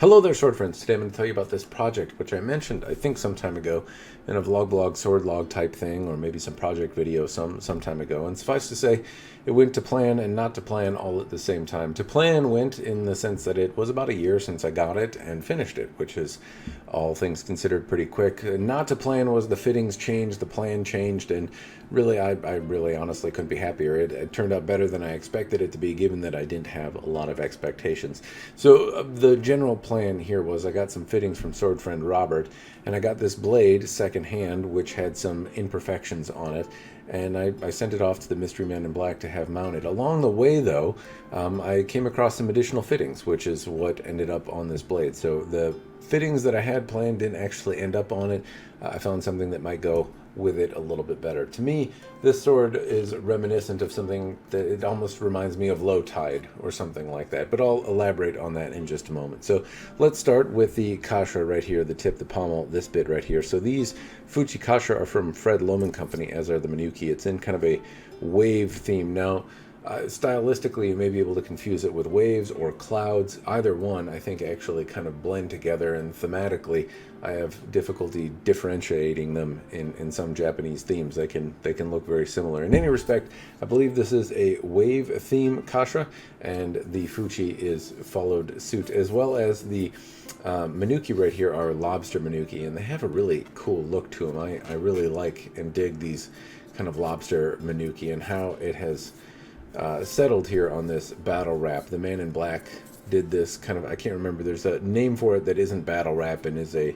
Hello there, sword friends. Today I'm going to tell you about this project, which I mentioned, I think, some time ago in a vlog, sword log type thing, or maybe some project video some time ago. And suffice to say, it went to plan and not to plan all at the same time. To plan went in the sense that it was about a year since I got it and finished it, which is, all things considered, pretty quick. Not to plan was the fittings changed, the plan changed, and really, I really honestly couldn't be happier. It turned out better than I expected it to be, given that I didn't have a lot of expectations. So the general plan here was I got some fittings from sword friend Robert, and I got this blade secondhand, which had some imperfections on it, and I sent it off to the Mystery Man in Black to have mounted. Along the way, though, I came across some additional fittings, which is what ended up on this blade. So the fittings that I had planned didn't actually end up on it. I found something that might go with it a little bit better. To me, this sword is reminiscent of something that it almost reminds me of Low Tide or something like that, but I'll elaborate on that in just a moment. So let's start with the kasha right here, the tip, the pommel, this bit right here. So these Fuji kasha are from Fred Lohman Company, as are the monouchi. It's in kind of a wave theme. Now, stylistically, you may be able to confuse it with waves or clouds. Either one, I think, actually kind of blend together, and thematically, I have difficulty differentiating them in some Japanese themes. They can look very similar. In any respect, I believe this is a wave theme kasha, and the Fuji is followed suit, as well as the monouchi right here are lobster monouchi, and they have a really cool look to them. I really like and dig these kind of lobster monouchi and how it has settled here on this battle wrap. The Man in Black did this kind of, I can't remember, there's a name for it that isn't battle wrap and is a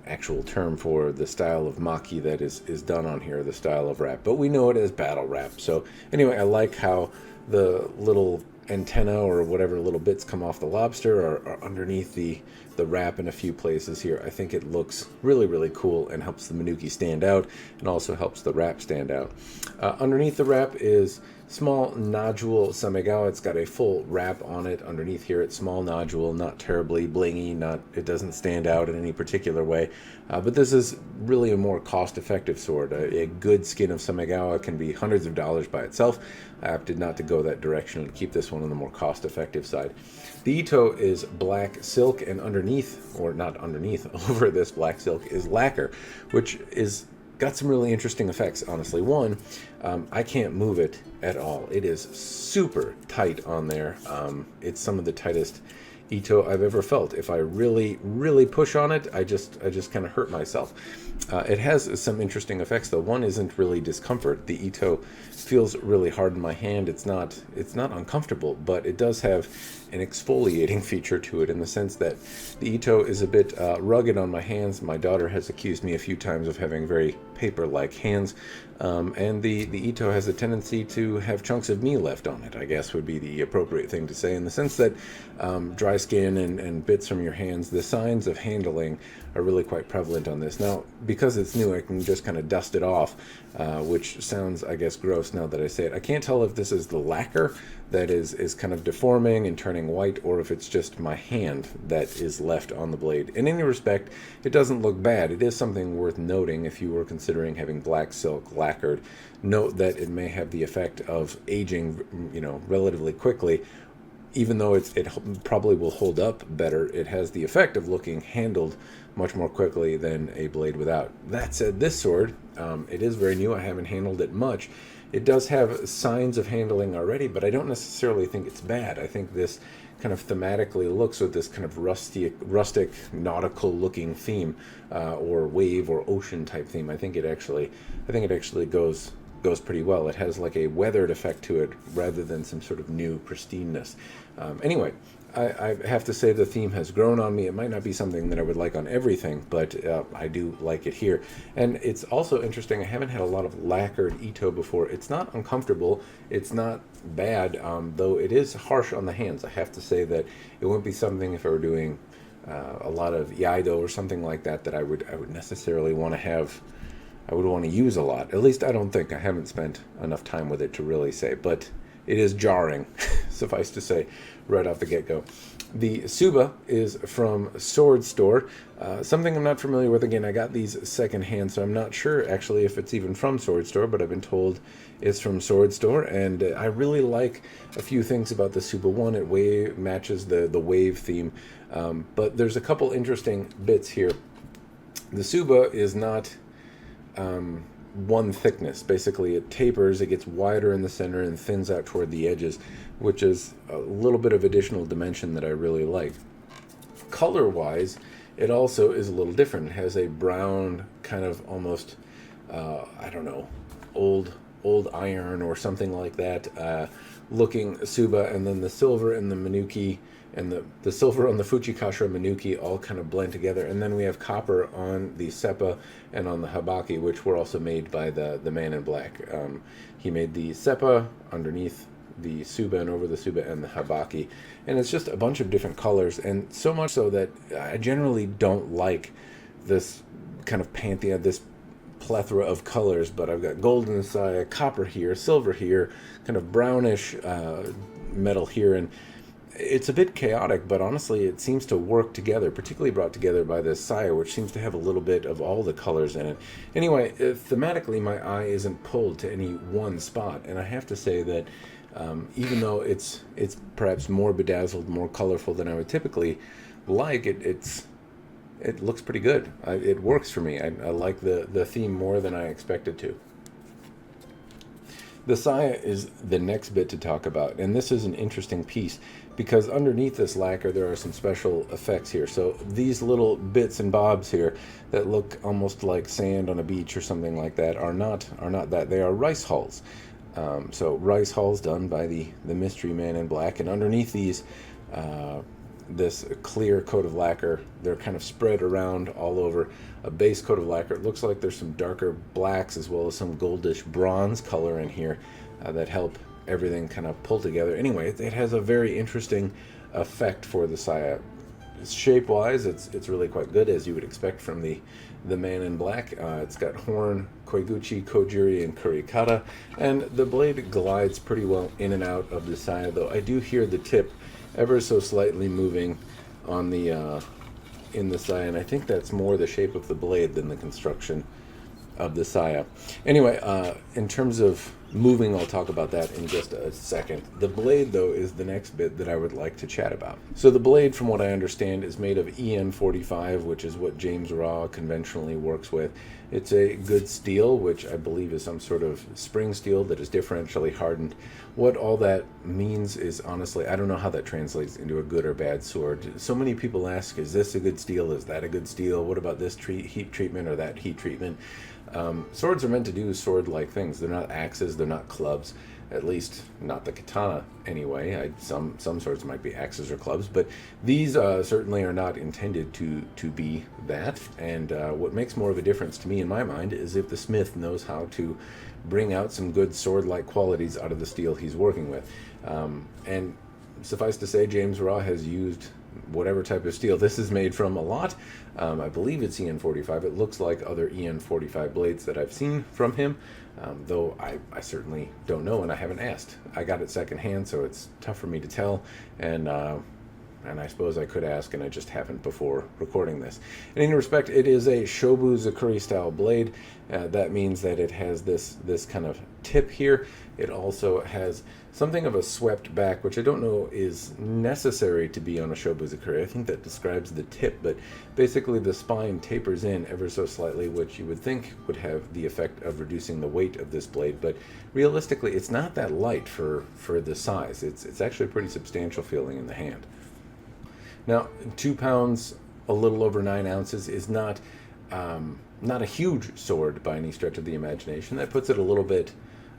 actual term for the style of maki that is done on here, the style of wrap, but we know it as battle wrap. So anyway, I like how the little antenna or whatever little bits come off the lobster are underneath the wrap in a few places here. I think it looks really cool and helps the monouchi stand out, and also helps the wrap stand out. Underneath the wrap is small nodule samegawa. It's got a full wrap on it. Underneath here, it's small nodule, not terribly blingy, it doesn't stand out in any particular way. But this is really a more cost-effective sword. A good skin of samegawa can be hundreds of dollars by itself. I opted not to go that direction and keep this one on the more cost-effective side. The ito is black silk, and underneath, or not underneath, over this black silk is lacquer, which is got some really interesting effects, honestly. One, I can't move it at all. It is super tight on there. It's some of the tightest ito I've ever felt. If I really push on it, I just kind of hurt myself. It has some interesting effects, though. One isn't really discomfort. The ito feels really hard in my hand. It's not uncomfortable, but it does have an exfoliating feature to it, in the sense that the ito is a bit rugged on my hands. My daughter has accused me a few times of having very paper-like hands, and the ito has a tendency to have chunks of me left on it, I guess would be the appropriate thing to say, in the sense that dry skin and bits from your hands, the signs of handling are really quite prevalent on this. Now, because it's new, I can just kind of dust it off, which sounds, I guess, gross now that I say it. I can't tell if this is the lacquer that is kind of deforming and turning white, or if it's just my hand that is left on the blade. In any respect, it doesn't look bad. It is something worth noting if you were considering having black silk lacquered. Note that it may have the effect of aging, relatively quickly. Even though it probably will hold up better, it has the effect of looking handled much more quickly than a blade without. That said, this sword, it is very new. I haven't handled it much. It does have signs of handling already, but I don't necessarily think it's bad. I think this kind of thematically looks with this kind of rustic nautical-looking theme, or wave or ocean type theme. I think it actually goes pretty well. It has like a weathered effect to it rather than some sort of new pristineness. Anyway, I have to say the theme has grown on me. It might not be something that I would like on everything, but I do like it here. And it's also interesting, I haven't had a lot of lacquered ito before. It's not uncomfortable. It's not bad, though it is harsh on the hands. I have to say that it wouldn't be something, if I were doing a lot of iaido or something like that, that I would necessarily want to have. I would want to use a lot. At least I don't think. I haven't spent enough time with it to really say, but it is jarring. suffice to say, right off the get-go. The Tsuba is from Sword Store, something I'm not familiar with. Again, I got these secondhand, so I'm not sure actually if it's even from Sword Store, but I've been told it's from Sword Store, and I really like a few things about the Tsuba. One, it matches the wave theme, but there's a couple interesting bits here. The Tsuba is not one thickness. Basically, it tapers, it gets wider in the center and thins out toward the edges, which is a little bit of additional dimension that I really like. Color-wise, it also is a little different. It has a brown, kind of almost, I don't know, old iron or something like that, looking Tsuba, and then the silver and the monouchi and the silver on the Fujikashira monouchi all kind of blend together, and then we have copper on the seppa and on the habaki, which were also made by the man in black. He made the seppa underneath the Tsuba and over the Tsuba and the habaki, and it's just a bunch of different colors, and so much so that I generally don't like this kind of pantheon, this plethora of colors, but I've got gold in the side, copper here, silver here, kind of brownish metal here, and it's a bit chaotic, but honestly it seems to work together, particularly brought together by this saya, which seems to have a little bit of all the colors in it. Anyway, thematically my eye isn't pulled to any one spot, and I have to say that even though it's perhaps more bedazzled, more colorful than I would typically like, it looks pretty good. It works for me. I like the theme more than I expected to. The saya is the next bit to talk about, and this is an interesting piece because underneath this lacquer there are some special effects here. So these little bits and bobs here that look almost like sand on a beach or something like that are not that. They are rice hulls. So rice hulls done by the mystery man in black, and underneath these this clear coat of lacquer, they're kind of spread around all over a base coat of lacquer. It looks like there's some darker blacks as well as some goldish bronze color in here that help everything kind of pull together. Anyway, it has a very interesting effect for the saya. Shape wise, it's really quite good, as you would expect from the man in black. It's got horn, koiguchi, kojiri, and kurikata, and the blade glides pretty well in and out of the saya, though I do hear the tip ever so slightly moving on the in the saya, and I think that's more the shape of the blade than the construction of the saya. Anyway, in terms of moving, I'll talk about that in just a second. The blade, though, is the next bit that I would like to chat about. So the blade, from what I understand, is made of EN45, which is what James Raw conventionally works with. It's a good steel, which I believe is some sort of spring steel that is differentially hardened. What all that means is, honestly, I don't know how that translates into a good or bad sword. So many people ask, is this a good steel? Is that a good steel? What about this heat treatment or that heat treatment? Swords are meant to do sword-like things. They're not axes, they're not clubs, at least not the katana anyway. Some swords might be axes or clubs, but these certainly are not intended to be that. And what makes more of a difference to me in my mind is if the smith knows how to bring out some good sword-like qualities out of the steel he's working with. And suffice to say, James Raw has used whatever type of steel this is made from a lot. I believe it's EN45. It looks like other EN45 blades that I've seen from him, though I certainly don't know, and I haven't asked. I got it secondhand, so it's tough for me to tell, and I suppose I could ask, and I just haven't before recording this. In any respect, it is a Shobu Zukuri style blade. That means that it has this kind of tip here. It also has something of a swept back, which I don't know is necessary to be on a Shobu Zukuri. I think that describes the tip, but basically the spine tapers in ever so slightly, which you would think would have the effect of reducing the weight of this blade, but realistically it's not that light for the size. It's actually pretty substantial feeling in the hand. Now, 2 pounds, a little over 9 ounces, is not a huge sword by any stretch of the imagination. That puts it a little bit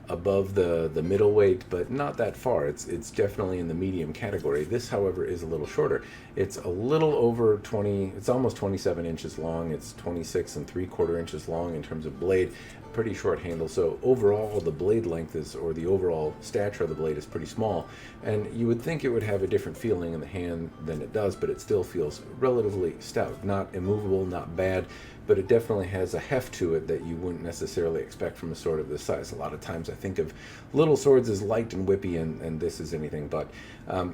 above the middleweight, but not that far. It's definitely in the medium category. This, however, is a little shorter. It's a little over 20, it's almost 27 inches long. It's 26 3/4 inches long in terms of blade. Pretty short handle, so overall the blade length is, or the overall stature of the blade is pretty small, and you would think it would have a different feeling in the hand than it does, but it still feels relatively stout. Not immovable, not bad, but it definitely has a heft to it that you wouldn't necessarily expect from a sword of this size. A lot of times I think of little swords as light and whippy, and this is anything but.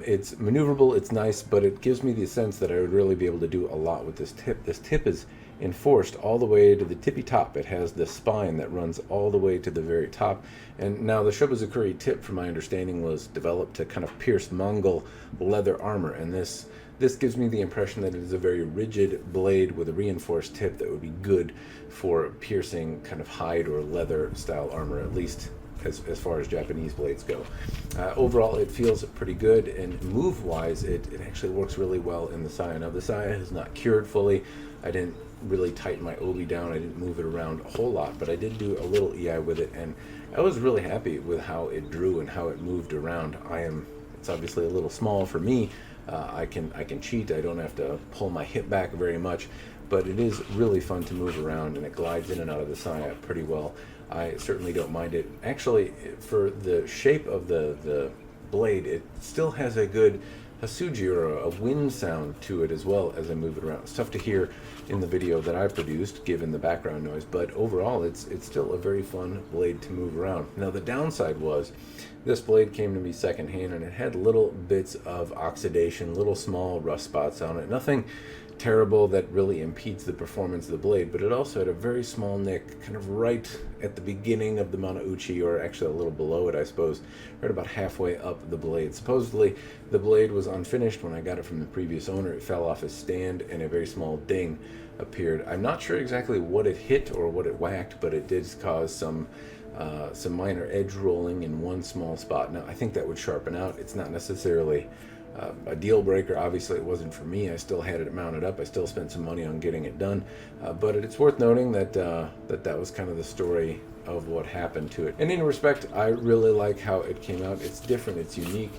It's maneuverable, it's nice, but it gives me the sense that I would really be able to do a lot with this tip. This tip is enforced all the way to the tippy top. It has the spine that runs all the way to the very top. And now the Shobu Zukuri tip, from my understanding, was developed to kind of pierce Mongol leather armor, and this gives me the impression that it is a very rigid blade with a reinforced tip that would be good for piercing kind of hide or leather style armor, at least as far as Japanese blades go. Overall, it feels pretty good, and move-wise, it actually works really well in the saya. Now, the saya is not cured fully. I didn't really tighten my obi down. I didn't move it around a whole lot, but I did do a little EI with it, and I was really happy with how it drew and how it moved around. It's obviously a little small for me. I can cheat. I don't have to pull my hip back very much, but it is really fun to move around, and it glides in and out of the saya pretty well. I certainly don't mind it. Actually, for the shape of the blade, it still has a good hasuji, or a wind sound to it, as well as I move it around. It's tough to hear in the video that I produced given the background noise, but overall it's still a very fun blade to move around. Now, the downside was this blade came to me secondhand, and it had little bits of oxidation, little small rust spots on it. Nothing terrible that really impedes the performance of the blade, but it also had a very small nick kind of right at the beginning of the monouchi, or actually a little below it, I suppose, right about halfway up the blade. Supposedly the blade was unfinished when I got it from the previous owner. It fell off his stand, and a very small ding appeared. I'm not sure exactly what it hit or what it whacked, but it did cause some minor edge rolling in one small spot. Now, I think that would sharpen out. It's not necessarily a deal breaker. Obviously, it wasn't for me. I still had it mounted up. I still spent some money on getting it done, but it's worth noting that that was kind of the story of what happened to it. And in respect, I really like how it came out. It's different, it's unique,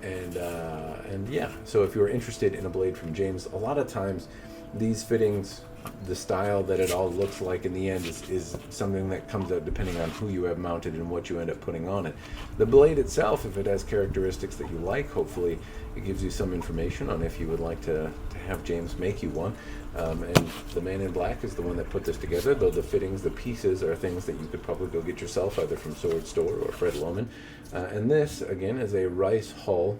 and yeah. So if you're interested in a blade from James, a lot of times these fittings, the style that it all looks like in the end, is something that comes out depending on who you have mounted and what you end up putting on it. The blade itself, if it has characteristics that you like, hopefully it gives you some information on if you would like to have James make you one. And the man in black is the one that put this together, though the fittings, the pieces, are things that you could probably go get yourself, either from Sword Store or Fred Lohman. And this, again, is a rice hull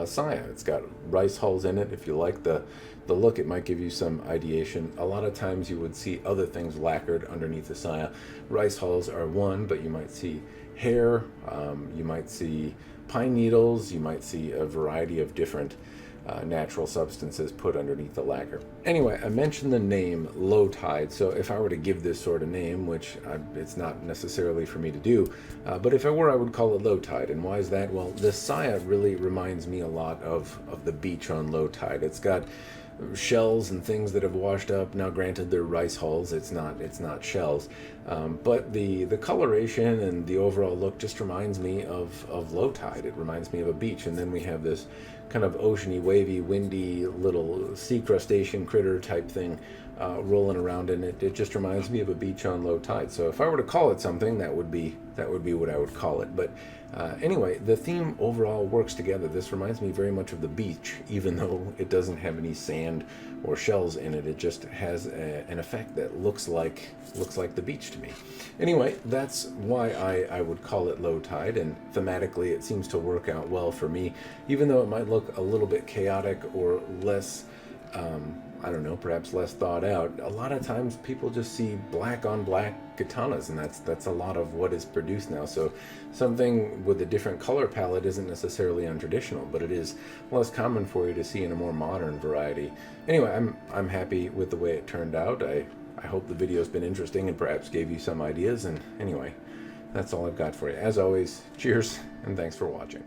saya. It's got rice hulls in it. If you like the look, it might give you some ideation. A lot of times you would see other things lacquered underneath the saya. Rice hulls are one, but you might see hair, you might see pine needles, you might see a variety of different natural substances put underneath the lacquer. Anyway, I mentioned the name Low Tide, so if I were to give this sort of name, which it's not necessarily for me to do, but if I were, I would call it Low Tide. And why is that? Well, the saya really reminds me a lot of the beach on low tide. It's got shells and things that have washed up. Now, granted, they're rice hulls. It's not shells, but the coloration and the overall look just reminds me of low tide. It reminds me of a beach, and then we have this kind of oceany, wavy, windy little sea crustacean critter type thing rolling around in it. It just reminds me of a beach on low tide. So if I were to call it something, that would be what I would call it. But anyway, the theme overall works together. This reminds me very much of the beach, even though it doesn't have any sand or shells in it. It just has an effect that looks like the beach to me. Anyway, that's why I would call it low tide, and thematically it seems to work out well for me, even though it might look a little bit chaotic or less I don't know, perhaps less thought out. A lot of times people just see black on black katanas, and that's a lot of what is produced now. So something with a different color palette isn't necessarily untraditional, but it is less common for you to see in a more modern variety. Anyway, I'm happy with the way it turned out. I hope the video's been interesting and perhaps gave you some ideas. And anyway, that's all I've got for you. As always, cheers and thanks for watching.